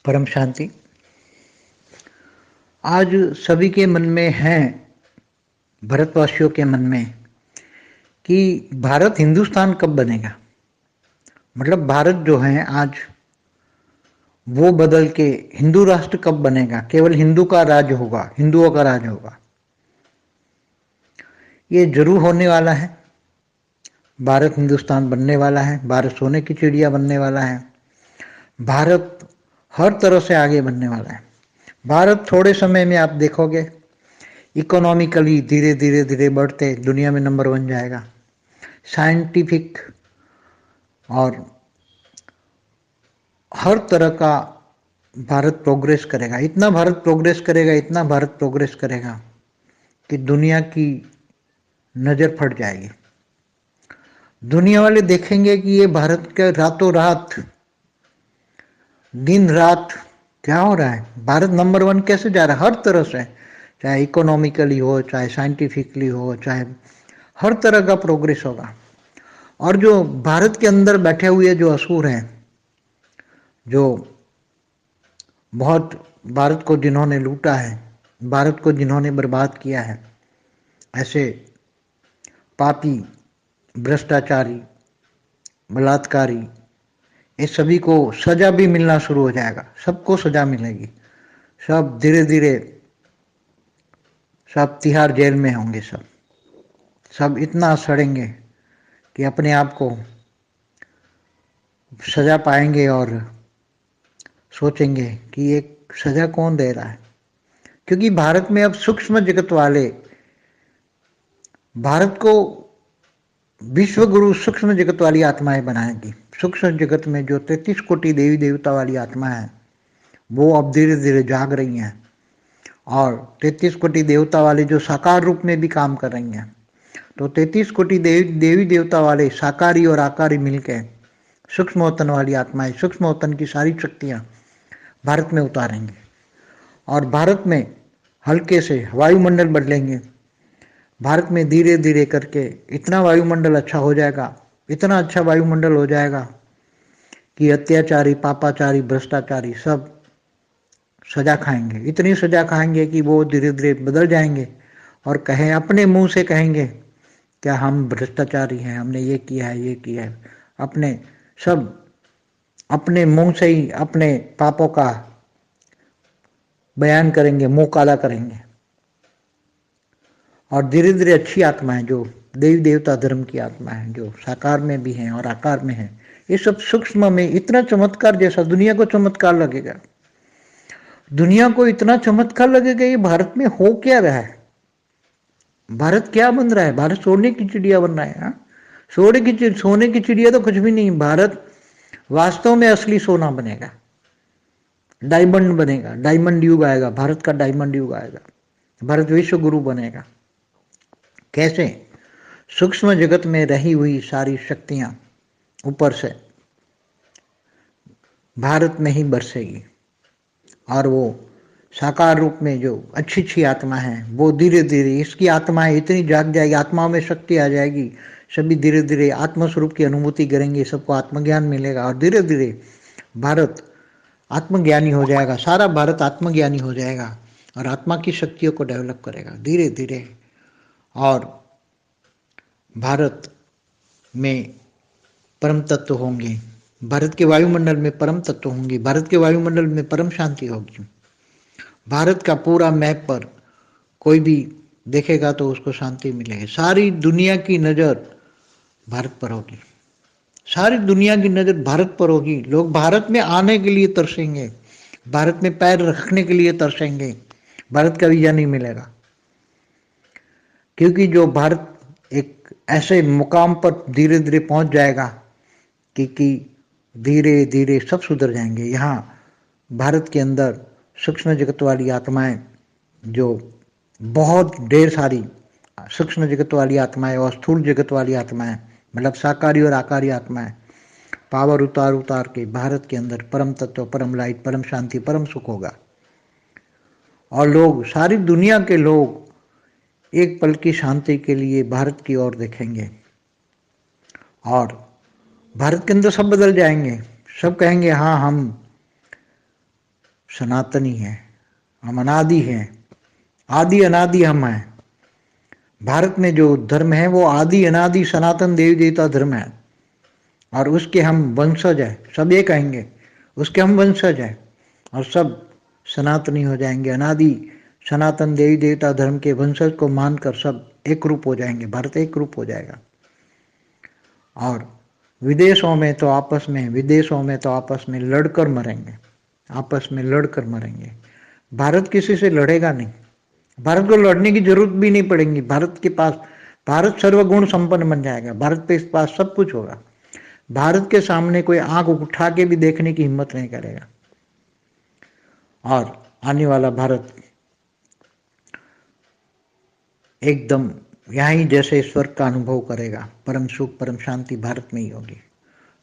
परम शांति आज सभी के मन में है, भारतवासियों के मन में, कि भारत हिंदुस्तान कब बनेगा। मतलब भारत जो है आज वो बदल के हिंदू राष्ट्र कब बनेगा, केवल हिंदू का राज होगा, हिंदुओं का राज होगा। ये जरूर होने वाला है। भारत हिंदुस्तान बनने वाला है, भारत सोने की चिड़िया बनने वाला है, भारत हर तरह से आगे बढ़ने वाला है। भारत थोड़े समय में आप देखोगे इकोनॉमिकली धीरे धीरे धीरे बढ़ते दुनिया में नंबर 1 जाएगा। साइंटिफिक और हर तरह का भारत प्रोग्रेस करेगा। इतना भारत प्रोग्रेस करेगा, इतना भारत प्रोग्रेस करेगा कि दुनिया की नज़र फट जाएगी। दुनिया वाले देखेंगे कि ये भारत के रातों रात, दिन रात क्या हो रहा है। भारत नंबर 1 कैसे जा रहा है, हर तरह से, चाहे इकोनॉमिकली हो, चाहे साइंटिफिकली हो, चाहे हर तरह का प्रोग्रेस होगा। और जो भारत के अंदर बैठे हुए जो असुर हैं, जो बहुत भारत को जिन्होंने लूटा है, भारत को जिन्होंने बर्बाद किया है, ऐसे पापी, भ्रष्टाचारी, बलात्कारी, ये सभी को सजा भी मिलना शुरू हो जाएगा। सबको सजा मिलेगी। सब धीरे धीरे सब तिहाड़ जेल में होंगे। सब इतना सड़ेंगे कि अपने आप को सजा पाएंगे और सोचेंगे कि ये सजा कौन दे रहा है। क्योंकि भारत में अब सूक्ष्म जगत वाले, भारत को विश्व गुरु सूक्ष्म जगत वाली आत्माएं बनाएंगी। सूक्ष्म जगत में जो 33 कोटि देवी देवता वाली आत्मा है, वो अब धीरे धीरे जाग रही हैं। और 33 कोटि देवता वाले जो साकार रूप में भी काम कर रही हैं, तो 33 कोटि देवी देवता वाले साकारी और आकारी मिलकर सूक्ष्मवतन वाली आत्माएं, सूक्ष्मवतन की सारी शक्तियां भारत में उतारेंगे। और भारत में हल्के से वायुमंडल बदलेंगे। भारत में धीरे धीरे करके इतना वायुमंडल अच्छा हो जाएगा, इतना अच्छा वायुमंडल हो जाएगा कि अत्याचारी, पापाचारी, भ्रष्टाचारी सब सजा खाएंगे। इतनी सजा खाएंगे कि वो धीरे धीरे बदल जाएंगे और कहें, अपने मुंह से कहेंगे, क्या हम भ्रष्टाचारी हैं, हमने ये किया है, ये किया है। अपने सब अपने मुंह से ही अपने पापों का बयान करेंगे, मुंह काला करेंगे। और धीरे धीरे अच्छी आत्माएं, जो देवी देवता धर्म की आत्मा है, जो साकार में भी हैं और आकार में हैं, ये सब सूक्ष्म में इतना चमत्कार, जैसा दुनिया को चमत्कार लगेगा, दुनिया को इतना चमत्कार लगेगा ये भारत में हो क्या रहा है, भारत क्या बन रहा है। भारत सोने की चिड़िया बन रहा है। हाँ, सोने की चिड़िया तो कुछ भी नहीं। भारत वास्तव में असली सोना बनेगा, डायमंड बनेगा, डायमंड युग आएगा, भारत का डायमंड युग आएगा, भारत विश्व गुरु बनेगा। कैसे? सूक्ष्म जगत में रही हुई सारी शक्तियां ऊपर से भारत में ही बरसेगी और वो साकार रूप में जो अच्छी अच्छी आत्मा है, वो धीरे धीरे, इसकी आत्माएं इतनी जाग जाएगी, आत्माओं में शक्ति आ जाएगी, सभी धीरे धीरे आत्मस्वरूप की अनुभूति करेंगे, सबको आत्मज्ञान मिलेगा और धीरे धीरे भारत आत्मज्ञानी हो जाएगा। सारा भारत आत्मज्ञानी हो जाएगा और आत्मा की शक्तियों को डेवलप करेगा धीरे धीरे। और भारत में परम तत्व होंगे, भारत के वायुमंडल में परम तत्व होंगे, भारत के वायुमंडल में परम शांति होगी। भारत का पूरा मैप पर कोई भी देखेगा तो उसको शांति मिलेगी। सारी दुनिया की नज़र भारत पर होगी, सारी दुनिया की नज़र भारत पर होगी। लोग भारत में आने के लिए तरसेंगे, भारत में पैर रखने के लिए तरसेंगे। भारत का वीजा नहीं मिलेगा, क्योंकि जो भारत एक ऐसे मुकाम पर धीरे धीरे पहुंच जाएगा कि धीरे धीरे सब सुधर जाएंगे। यहाँ भारत के अंदर सूक्ष्म जगत वाली आत्माएं, जो बहुत ढेर सारी सूक्ष्म जगत वाली आत्माएं और स्थूल जगत वाली आत्माएं, मतलब साकारी और आकारी आत्माएं, पावर उतार उतार के भारत के अंदर परम तत्व, परम लाइट, परम शांति, परम सुख होगा। और लोग, सारी दुनिया के लोग एक पल की शांति के लिए भारत की ओर देखेंगे और भारत के अंदर सब बदल जाएंगे। सब कहेंगे, हाँ, हम सनातनी हैं, हम अनादि हैं, आदि अनादि हम हैं। भारत में जो धर्म है वो आदि अनादि सनातन देवी देवता धर्म है और उसके हम वंशज हैं। सब ये कहेंगे उसके हम वंशज हैं और सब सनातनी हो जाएंगे। अनादि सनातन देवी देवता धर्म के वंशज को मानकर सब एक रूप हो जाएंगे, भारत एक रूप हो जाएगा। और विदेशों में तो आपस में लड़कर मरेंगे, आपस में लड़कर मरेंगे। भारत किसी से लड़ेगा नहीं, भारत को लड़ने की जरूरत भी नहीं पड़ेगी। भारत सर्वगुण संपन्न बन जाएगा। भारत के पास सब कुछ होगा। भारत के सामने कोई आंख उठा के भी देखने की हिम्मत नहीं करेगा। और आने वाला भारत एकदम यहाँ ही जैसे स्वर्ग का अनुभव करेगा। परम सुख परम शांति भारत में ही होगी।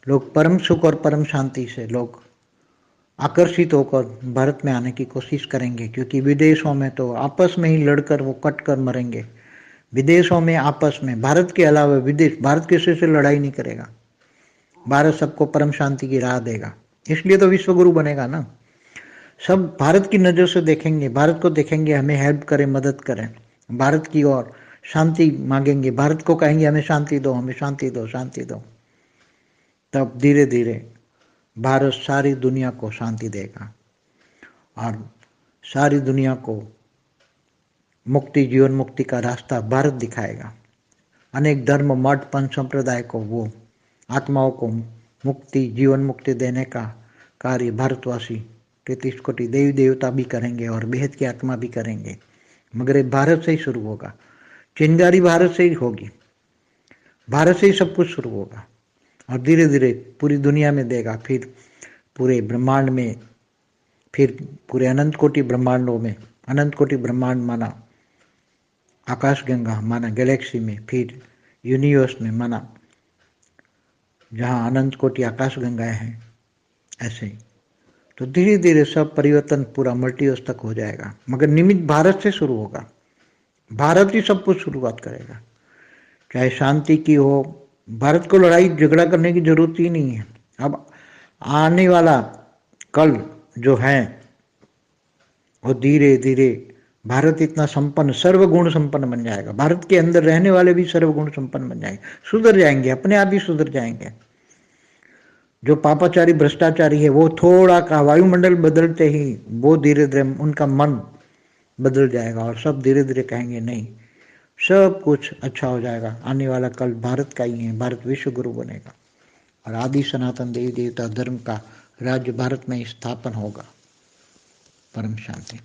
लोग परम सुख और परम शांति से लोग आकर्षित होकर भारत में आने की कोशिश करेंगे, क्योंकि विदेशों में तो आपस में ही लड़कर वो कट कर मरेंगे। विदेशों में आपस में, भारत के अलावा विदेश, भारत किसी से लड़ाई नहीं करेगा। भारत सबको परम शांति की राह देगा, इसलिए तो विश्वगुरु बनेगा ना। सब भारत की नज़र से देखेंगे, भारत को देखेंगे, हमें हेल्प करें, मदद करें, भारत की ओर शांति मांगेंगे, भारत को कहेंगे हमें शांति दो, हमें शांति दो, शांति दो। तब धीरे धीरे भारत सारी दुनिया को शांति देगा और सारी दुनिया को मुक्ति, जीवन मुक्ति का रास्ता भारत दिखाएगा। अनेक धर्म मठ पंथ संप्रदाय को, वो आत्माओं को मुक्ति, जीवन मुक्ति देने का कार्य भारतवासी 33 कोटि देवी देवता भी करेंगे और बेहद की आत्मा भी करेंगे। मगर ये भारत से ही शुरू होगा। चिंगारी भारत से ही होगी, भारत से ही सब कुछ शुरू होगा और धीरे धीरे पूरी दुनिया में देगा, फिर पूरे ब्रह्मांड में, फिर पूरे अनंत कोटि ब्रह्मांडों में। अनंत कोटि ब्रह्मांड माना आकाश गंगा, माना गैलेक्सी में, फिर यूनिवर्स में, माना जहाँ अनंत कोटि आकाश गंगाएं हैं। ऐसे ही तो धीरे धीरे सब परिवर्तन पूरा मल्टीवर्स तक हो जाएगा। मगर निमित्त भारत से शुरू होगा। भारत ही सब कुछ शुरुआत करेगा, चाहे शांति की हो। भारत को लड़ाई झगड़ा करने की जरूरत ही नहीं है। अब आने वाला कल जो है वो धीरे धीरे भारत इतना संपन्न, सर्वगुण संपन्न बन जाएगा। भारत के अंदर रहने वाले भी सर्वगुण संपन्न बन जाएंगे, सुधर जाएंगे, अपने आप ही सुधर जाएंगे। जो पापाचारी भ्रष्टाचारी है वो थोड़ा का वायुमंडल बदलते ही वो धीरे धीरे उनका मन बदल जाएगा और सब धीरे धीरे कहेंगे नहीं, सब कुछ अच्छा हो जाएगा। आने वाला कल भारत का ही है, भारत विश्व गुरु बनेगा और आदि सनातन देवी देवता धर्म का राज्य भारत में स्थापन होगा। परम शांति।